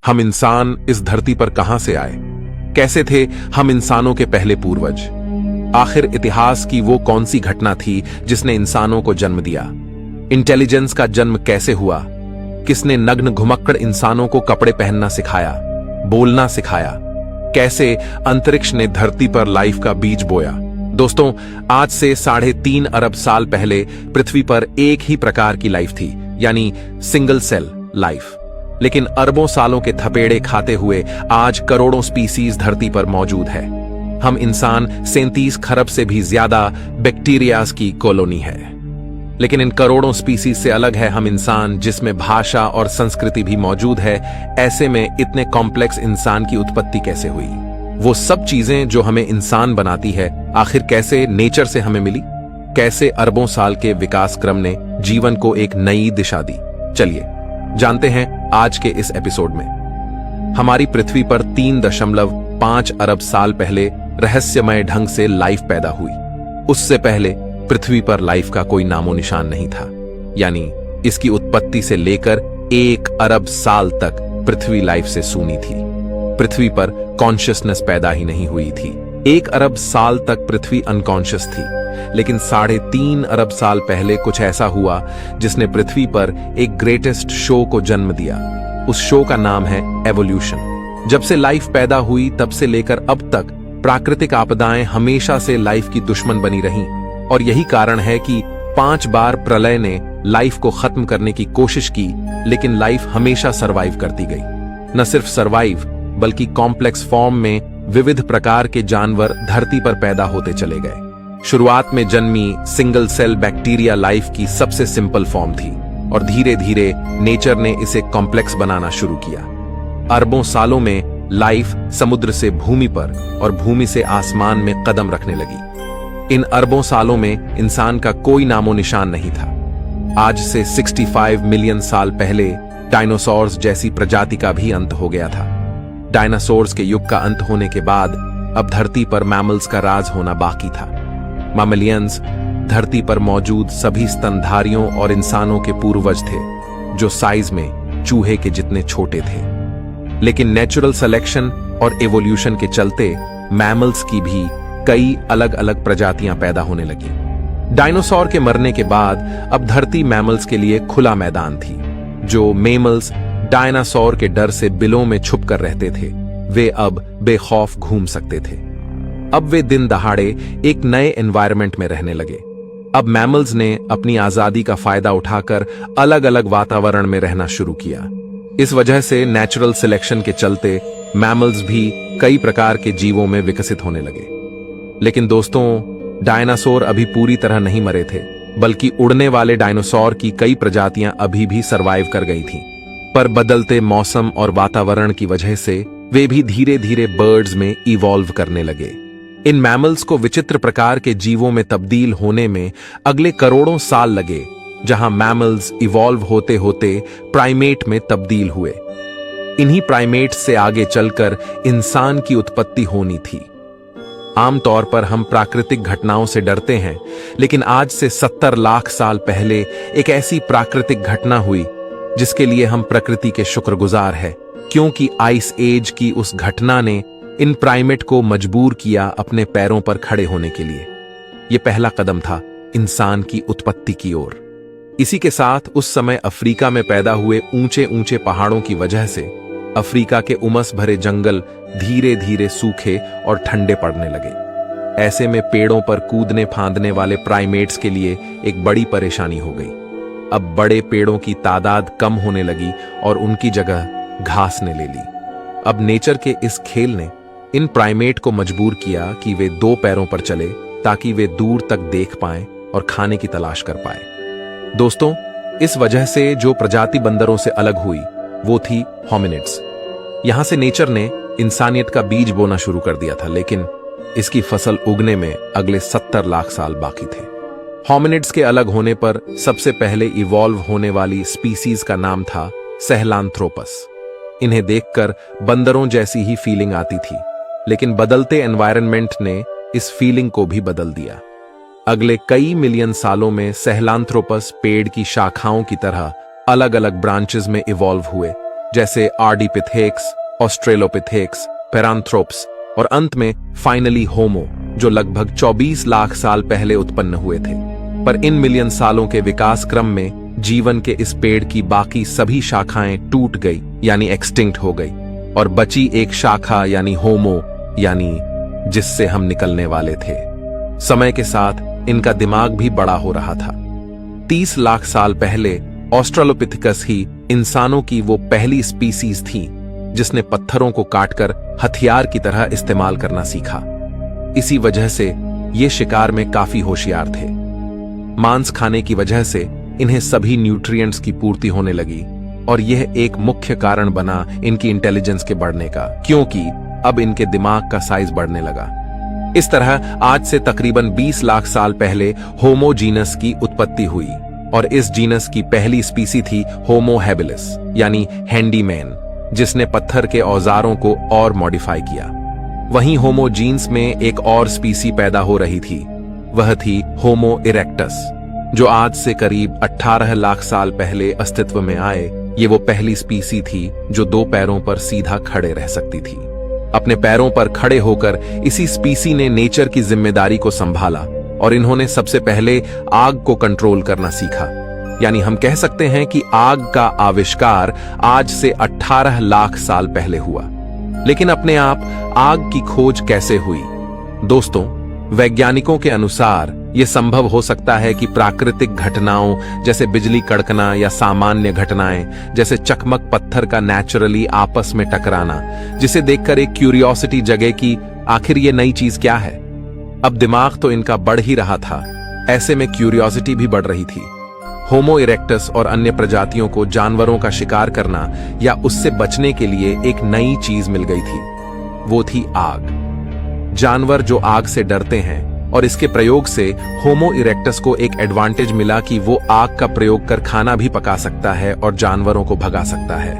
हम इंसान इस धरती पर कहां से आए? कैसे थे हम इंसानों के पहले पूर्वज? आखिर इतिहास की वो कौन सी घटना थी जिसने इंसानों को जन्म दिया? इंटेलिजेंस का जन्म कैसे हुआ? किसने नग्न घुमक्कड़ इंसानों को कपड़े पहनना सिखाया, बोलना सिखाया? कैसे अंतरिक्ष ने धरती पर लाइफ का बीज बोया? दोस्तों, आज से 3.5 अरब साल पहले पृथ्वी पर एक ही प्रकार की लाइफ थी, यानी सिंगल सेल लाइफ। लेकिन अरबों सालों के थपेड़े खाते हुए आज करोड़ों स्पीसीज धरती पर मौजूद है। हम इंसान 37 खरब से भी ज्यादा बैक्टीरियाज की कॉलोनी है। लेकिन इन करोड़ों स्पीसीज से अलग है हम इंसान, जिसमें भाषा और संस्कृति भी मौजूद है। ऐसे में इतने कॉम्प्लेक्स इंसान की उत्पत्ति कैसे हुई? वो सब चीजें जो हमें इंसान बनाती है, आखिर कैसे नेचर से हमें मिली? कैसे अरबों साल के विकास क्रम ने जीवन को एक नई दिशा दी? चलिए जानते हैं आज के इस एपिसोड में। हमारी पृथ्वी पर 3.5 अरब साल पहले रहस्यमय ढंग से लाइफ पैदा हुई। उससे पहले पृथ्वी पर लाइफ का कोई नामो निशान नहीं था, यानी इसकी उत्पत्ति से लेकर 1 अरब साल तक पृथ्वी लाइफ से सूनी थी। पृथ्वी पर कॉन्शियसनेस पैदा ही नहीं हुई थी। 1 अरब साल तक पृथ्वी अनकॉन्शियस थी, लेकिन 3.5 अरब साल पहले कुछ ऐसा हुआ जिसने पृथ्वी पर एक ग्रेटेस्ट शो को जन्म दिया। उस शो का नाम है एवोल्यूशन। जब से लाइफ पैदा हुई तब से लेकर अब तक प्राकृतिक आपदाएं हमेशा से लाइफ की दुश्मन बनी रहीं, और यही कारण है कि 5 बार प्रलय ने लाइफ को खत्म करने की कोशिश की, लेकिन लाइफ हमेशा सरवाइव करती गई। न सिर्फ सरवाइव, बल्कि कॉम्प्लेक्स फॉर्म में विविध प्रकार के जानवर धरती पर पैदा होते चले गए। शुरुआत में जन्मी सिंगल सेल बैक्टीरिया लाइफ की सबसे सिंपल फॉर्म थी, और धीरे धीरे नेचर ने इसे कॉम्प्लेक्स बनाना शुरू किया। अरबों सालों में लाइफ समुद्र से भूमि पर और भूमि से आसमान में कदम रखने लगी। इन अरबों सालों में इंसान का कोई नामो निशान नहीं था। आज से 65 मिलियन साल पहले डायनासोर्स जैसी प्रजाति का भी अंत हो गया था। डायनासोर्स के युग का अंत होने के बाद अब धरती पर मैमल्स का राज होना बाकी था। मैमलियंस धरती पर मौजूद सभी स्तनधारियों और इंसानों के पूर्वज थे, जो साइज में चूहे के जितने छोटे थे। लेकिन नेचुरल सिलेक्शन और एवोल्यूशन के चलते मैमल्स की भी कई अलग अलग प्रजातियां पैदा होने लगी। डायनासोर के मरने के बाद अब धरती मैमल्स के लिए खुला मैदान थी। जो मेमल्स डायनासोर के डर से बिलों में छुप कर रहते थे, वे अब बेखौफ घूम सकते थे। अब वे दिन दहाड़े एक नए एनवायरनमेंट में रहने लगे। अब मैमल्स ने अपनी आजादी का फायदा उठाकर अलग अलग वातावरण में रहना शुरू किया। इस वजह से नेचुरल सिलेक्शन के चलते मैमल्स भी कई प्रकार के जीवों में विकसित होने लगे। लेकिन दोस्तों, डायनासोर अभी पूरी तरह नहीं मरे थे, बल्कि उड़ने वाले डायनासोर की कई प्रजातियां अभी भी सरवाइव कर गई थीं। पर बदलते मौसम और वातावरण की वजह से वे भी धीरे धीरे बर्ड्स में इवॉल्व करने लगे। इन मैमल्स को विचित्र प्रकार के जीवों में तब्दील होने में अगले करोड़ों साल लगे, जहां मैमल्स इवॉल्व होते होते प्राइमेट में तब्दील हुए। इन्हीं प्राइमेट्स से आगे चलकर इंसान की उत्पत्ति होनी थी। आमतौर पर हम प्राकृतिक घटनाओं से डरते हैं, लेकिन आज से 70 लाख साल पहले एक ऐसी प्राकृतिक घटना हुई जिसके लिए हम प्रकृति के शुक्रगुजार हैं, क्योंकि आइस एज की उस घटना ने इन प्राइमेट को मजबूर किया अपने पैरों पर खड़े होने के लिए। यह पहला कदम था इंसान की उत्पत्ति की ओर। इसी के साथ उस समय अफ्रीका में पैदा हुए ऊंचे ऊंचे पहाड़ों की वजह से अफ्रीका के उमस भरे जंगल धीरे धीरे सूखे और ठंडे पड़ने लगे। ऐसे में पेड़ों पर कूदने फांदने वाले प्राइमेट्स के लिए एक बड़ी परेशानी हो गई। अब बड़े पेड़ों की तादाद कम होने लगी और उनकी जगह घास ने ले ली। अब नेचर के इस खेल ने इन प्राइमेट को मजबूर किया कि वे 2 पैरों पर चले, ताकि वे दूर तक देख पाएं और खाने की तलाश कर पाएं। दोस्तों, इस वजह से जो प्रजाति बंदरों से अलग हुई वो थी होमिनिड्स। यहां से नेचर ने इंसानियत का बीज बोना शुरू कर दिया था, लेकिन इसकी फसल उगने में अगले 70 लाख साल बाकी थे। होमिनिड्स के अलग होने पर सबसे पहले इवॉल्व होने वाली स्पीसीज का नाम था सहेलांथ्रोपस। इन्हें देखकर बंदरों जैसी ही फीलिंग आती थी, लेकिन बदलते एनवायरनमेंट ने इस फीलिंग को भी बदल दिया। अगले कई मिलियन सालों में सहेलांथ्रोपस पेड़ की शाखाओं की तरह अलग अलग ब्रांचेस में इवॉल्व हुए, जैसे आर्डिपिथेक्स, ऑस्ट्रेलोपिथेक्स, पेरांथ्रोप्स और अंत में फाइनली होमो, जो लगभग 24 लाख साल पहले उत्पन्न हुए थे। पर इन मिलियन सालों के विकास क्रम में जीवन के इस पेड़ की बाकी सभी शाखाएं टूट गई यानी एक्सटिंक्ट हो गई, और बची एक शाखा यानी होमो, यानी जिससे हम निकलने वाले थे। समय के साथ इनका दिमाग भी बड़ा हो रहा था। 30 लाख साल पहले ऑस्ट्रेलोपिथेकस ही इंसानों की वो पहली स्पीसीज थी जिसने पत्थरों को काटकर हथियार की तरह इस्तेमाल करना सीखा। इसी वजह से ये शिकार में काफी होशियार थे। मांस खाने की वजह से इन्हें सभी न्यूट्रिएंट्स की पूर्ति होने लगी, और यह एक मुख्य कारण बना इनकी इंटेलिजेंस के बढ़ने का, क्योंकि अब इनके दिमाग का साइज बढ़ने लगा। इस तरह आज से तकरीबन 20 लाख साल पहले होमो जीनस की उत्पत्ति हुई, और इस जीनस की पहली स्पीसी थी होमो हैबिलिस यानी हैंडीमैन, जिसने पत्थर के औजारों को और मॉडिफाई किया। वहीं होमो जीन्स में एक और स्पीसी पैदा हो रही थी, वह थी होमो इरेक्टस, जो आज से करीब 18 लाख साल पहले अस्तित्व में आए। ये वो पहली स्पीसी थी जो 2 पैरों पर सीधा खड़े रह सकती थी। अपने पैरों पर खड़े होकर इसी स्पीसी ने नेचर की जिम्मेदारी को संभाला, और इन्होंने सबसे पहले आग को कंट्रोल करना सीखा। यानी हम कह सकते हैं कि आग का आविष्कार आज से 18 लाख साल पहले हुआ। लेकिन अपने आप आग की खोज कैसे हुई? दोस्तों, वैज्ञानिकों के अनुसार यह संभव हो सकता है कि प्राकृतिक घटनाओं जैसे बिजली कड़कना या सामान्य घटनाएं जैसे चकमक पत्थर का नेचुरली आपस में टकराना, जिसे देखकर एक क्यूरियोसिटी जगे कि आखिर ये नई चीज क्या है। अब दिमाग तो इनका बढ़ ही रहा था, ऐसे में क्यूरियोसिटी भी बढ़ रही थी। होमो इरेक्टस और अन्य प्रजातियों को जानवरों का शिकार करना या उससे बचने के लिए एक नई चीज मिल गई थी, वो थी आग। जानवर जो आग से डरते हैं, और इसके प्रयोग से होमो इरेक्टस को एक एडवांटेज मिला कि वो आग का प्रयोग कर खाना भी पका सकता है और जानवरों को भगा सकता है।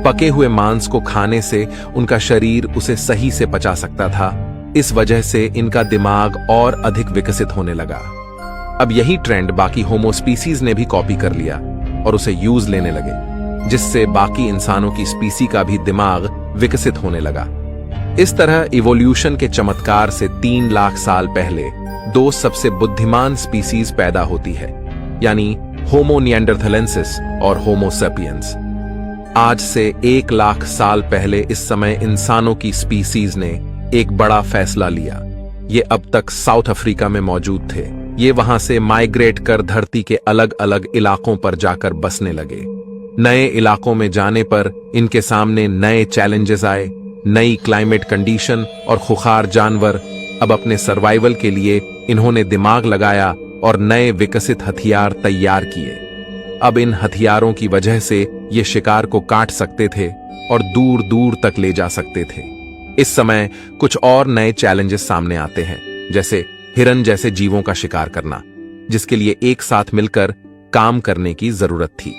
पके हुए मांस को खाने से उनका शरीर उसे सही से पचा सकता था। इस वजह से इनका दिमाग और अधिक विकसित होने लगा। अब यही ट्रेंड बाकी होमो स्पीसीज ने भी कॉपी कर लिया और उसे यूज लेने लगे, जिससे बाकी इंसानों की स्पीसी का भी दिमाग विकसित होने लगा। इस तरह इवोल्यूशन के चमत्कार से 3 लाख साल पहले 2 सबसे बुद्धिमान स्पीसीज पैदा होती है, यानी होमो निएंडरथलेंसिस और होमो सेपियंस। आज से 1 लाख साल पहले इस समय इंसानों की स्पीसीज ने एक बड़ा फैसला लिया। ये अब तक साउथ अफ्रीका में मौजूद थे। ये वहां से माइग्रेट कर धरती के अलग अलग इलाकों पर जाकर बसने लगे। नए इलाकों में जाने पर इनके सामने नए चैलेंजेस आए, नई क्लाइमेट कंडीशन और खुखार जानवर। अब अपने सर्वाइवल के लिए इन्होंने दिमाग लगाया और नए विकसित हथियार तैयार किए। अब इन हथियारों की वजह से ये शिकार को काट सकते थे और दूर दूर तक ले जा सकते थे। इस समय कुछ और नए चैलेंजेस सामने आते हैं, जैसे हिरन जैसे जीवों का शिकार करना, जिसके लिए एक साथ मिलकर काम करने की जरूरत थी।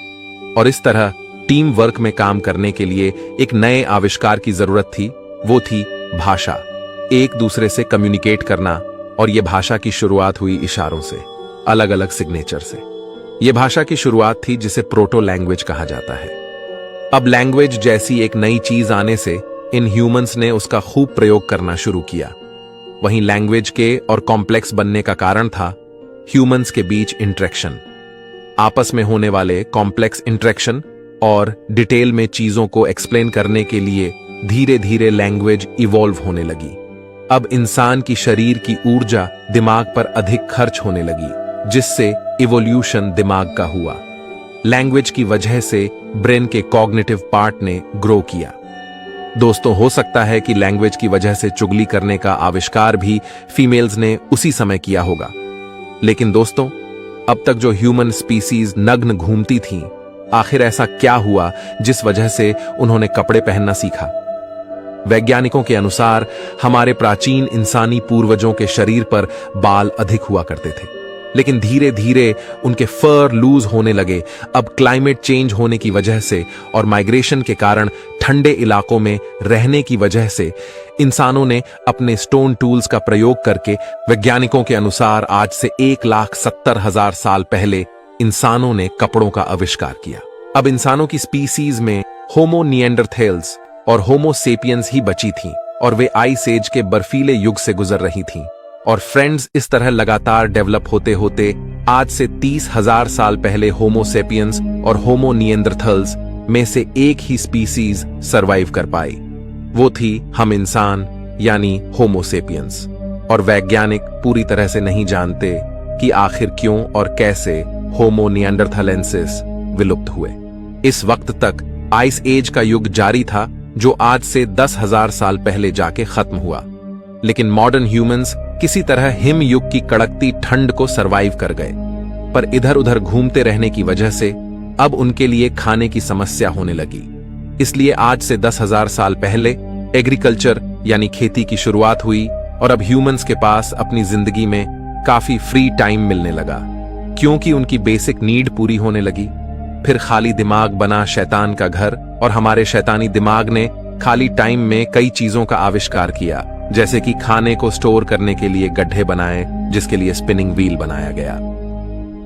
और इस तरह टीम वर्क में काम करने के लिए एक नए आविष्कार की जरूरत थी, वो थी भाषा। एक दूसरे से कम्युनिकेट करना, और यह भाषा की शुरुआत हुई इशारों से, अलग अलग सिग्नेचर से। यह भाषा की शुरुआत थी जिसे प्रोटो लैंग्वेज कहा जाता है। अब लैंग्वेज जैसी एक नई चीज आने से इन ह्यूमंस ने उसका खूब प्रयोग करना शुरू किया। वहीं लैंग्वेज के और कॉम्प्लेक्स बनने का कारण था ह्यूमंस के बीच इंटरेक्शन, आपस में होने वाले कॉम्प्लेक्स इंटरेक्शन और डिटेल में चीजों को एक्सप्लेन करने के लिए धीरे धीरे लैंग्वेज इवॉल्व होने लगी। अब इंसान की शरीर की ऊर्जा दिमाग पर अधिक खर्च होने लगी, जिससे इवोल्यूशन दिमाग का हुआ। लैंग्वेज की वजह से ब्रेन के कॉग्निटिव पार्ट ने ग्रो किया। दोस्तों, हो सकता है कि लैंग्वेज की वजह से चुगली करने का आविष्कार भी फीमेल्स ने उसी समय किया होगा। लेकिन दोस्तों, अब तक जो ह्यूमन स्पीसीज नग्न घूमती थीं, आखिर ऐसा क्या हुआ जिस वजह से उन्होंने कपड़े पहनना सीखा? वैज्ञानिकों के अनुसार हमारे प्राचीन इंसानी पूर्वजों के शरीर पर बाल अधिक हुआ करते थे, लेकिन धीरे धीरे उनके फर लूज होने लगे। अब क्लाइमेट चेंज होने की वजह से और माइग्रेशन के कारण ठंडे इलाकों में रहने की वजह से इंसानों ने अपने स्टोन टूल्स का प्रयोग करके, वैज्ञानिकों के अनुसार आज से 1,70,000 साल पहले इंसानों ने कपड़ों का आविष्कार किया। अब इंसानों की स्पीसीज में होमो निएंडरथैल्स और होमो सेपियंस ही बची थीं और वे आइस एज के बर्फीले युग से गुजर रही थीं। और फ्रेंड्स, इस तरह लगातार डेवलप होते होते आज से 30,000 साल पहले होमो सेपियंस और होमो निएंडरथैल्स में से एक ही स्पीसीज सरवाइव कर पाई। वो थी हम इंसान, यानी होमो सेपियंस। और वैज्ञानिक पूरी तरह से नहीं जानते कि आखिर क्यों और कैसे होमो निएंडरथैलेंसिस विलुप्त हुए। इस वक्त तक आइस एज का युग जारी था, जो आज से 10,000 साल पहले जाके खत्म हुआ। लेकिन मॉडर्न ह्यूमंस किसी तरह हिम युग की कड़कती ठंड को सरवाइव कर गए। पर इधर उधर घूमते रहने की वजह से अब उनके लिए खाने की समस्या होने लगी। इसलिए आज से 10,000 साल पहले एग्रीकल्चर यानी खेती की शुरुआत हुई और अब ह्यूमंस के पास अपनी जिंदगी में काफी फ्री टाइम मिलने लगा, क्योंकि उनकी बेसिक नीड पूरी होने लगी। फिर खाली दिमाग बना शैतान का घर और हमारे शैतानी दिमाग ने खाली टाइम में कई चीजों का आविष्कार किया, जैसे कि खाने को स्टोर करने के लिए गड्ढे बनाए, जिसके लिए स्पिनिंग व्हील बनाया गया।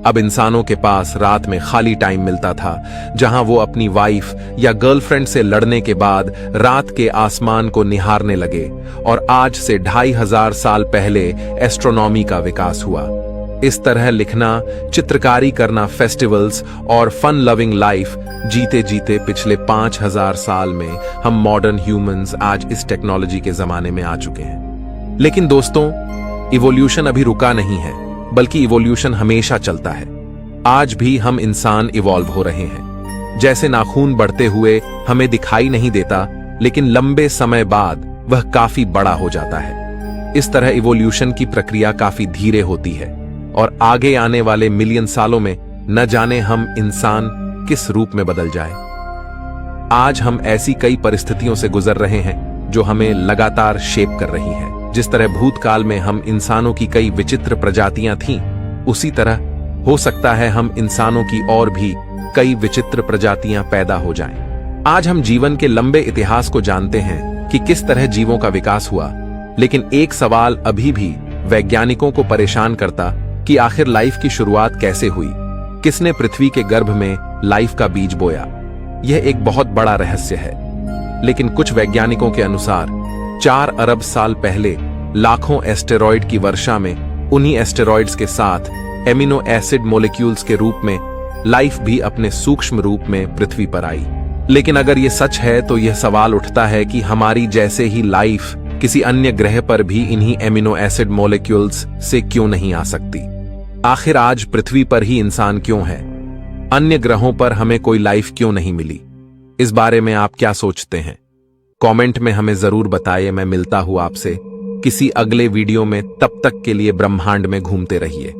अब इंसानों के पास रात में खाली टाइम मिलता था, जहां वो अपनी वाइफ या गर्लफ्रेंड से लड़ने के बाद रात के आसमान को निहारने लगे। और आज से 2,500 साल पहले एस्ट्रोनॉमी का विकास हुआ। इस तरह लिखना, चित्रकारी करना, फेस्टिवल्स और फन लविंग लाइफ जीते जीते पिछले 5,000 साल में हम मॉडर्न ह्यूमंस आज इस टेक्नोलॉजी के जमाने में आ चुके हैं। लेकिन दोस्तों, इवोल्यूशन अभी रुका नहीं है, बल्कि इवोल्यूशन हमेशा चलता है। आज भी हम इंसान इवॉल्व हो रहे हैं। जैसे नाखून बढ़ते हुए हमें दिखाई नहीं देता, लेकिन लंबे समय बाद वह काफी बड़ा हो जाता है। इस तरह इवोल्यूशन की प्रक्रिया काफी धीरे होती है और आगे आने वाले मिलियन सालों में न जाने हम इंसान किस रूप में बदल जाए। आज हम ऐसी कई परिस्थितियों से गुजर रहे हैं जो हमें लगातार शेप कर रही हैं। जिस तरह भूतकाल में हम इंसानों की कई विचित्र प्रजातियां थीं, उसी तरह हो सकता है हम इंसानों की और भी कई विचित्र प्रजातियां पैदा हो जाएं। आज हम जीवन के लंबे इतिहास को जानते हैं कि किस तरह जीवों का विकास हुआ, लेकिन एक सवाल अभी भी वैज्ञानिकों को परेशान करता कि आखिर लाइफ की शुरुआत कैसे हुई, किसने पृथ्वी के गर्भ में लाइफ का बीज बोया। यह एक बहुत बड़ा रहस्य है। लेकिन कुछ वैज्ञानिकों के अनुसार 4 अरब साल पहले लाखों एस्टेरॉयड की वर्षा में उन्हीं एस्टेरॉयड्स के साथ एमिनो एसिड मॉलिक्यूल्स के रूप में लाइफ भी अपने सूक्ष्म रूप में पृथ्वी पर आई। लेकिन अगर यह सच है तो यह सवाल उठता है कि हमारी जैसे ही लाइफ किसी अन्य ग्रह पर भी इन्हीं एमिनो एसिड मॉलिक्यूल्स से क्यों नहीं आ सकती। आखिर आज पृथ्वी पर ही इंसान क्यों है? अन्य ग्रहों पर हमें कोई लाइफ क्यों नहीं मिली? इस बारे में आप क्या सोचते हैं? कमेंट में हमें जरूर बताइए। मैं मिलता हूं आपसे किसी अगले वीडियो में। तब तक के लिए ब्रह्मांड में घूमते रहिए।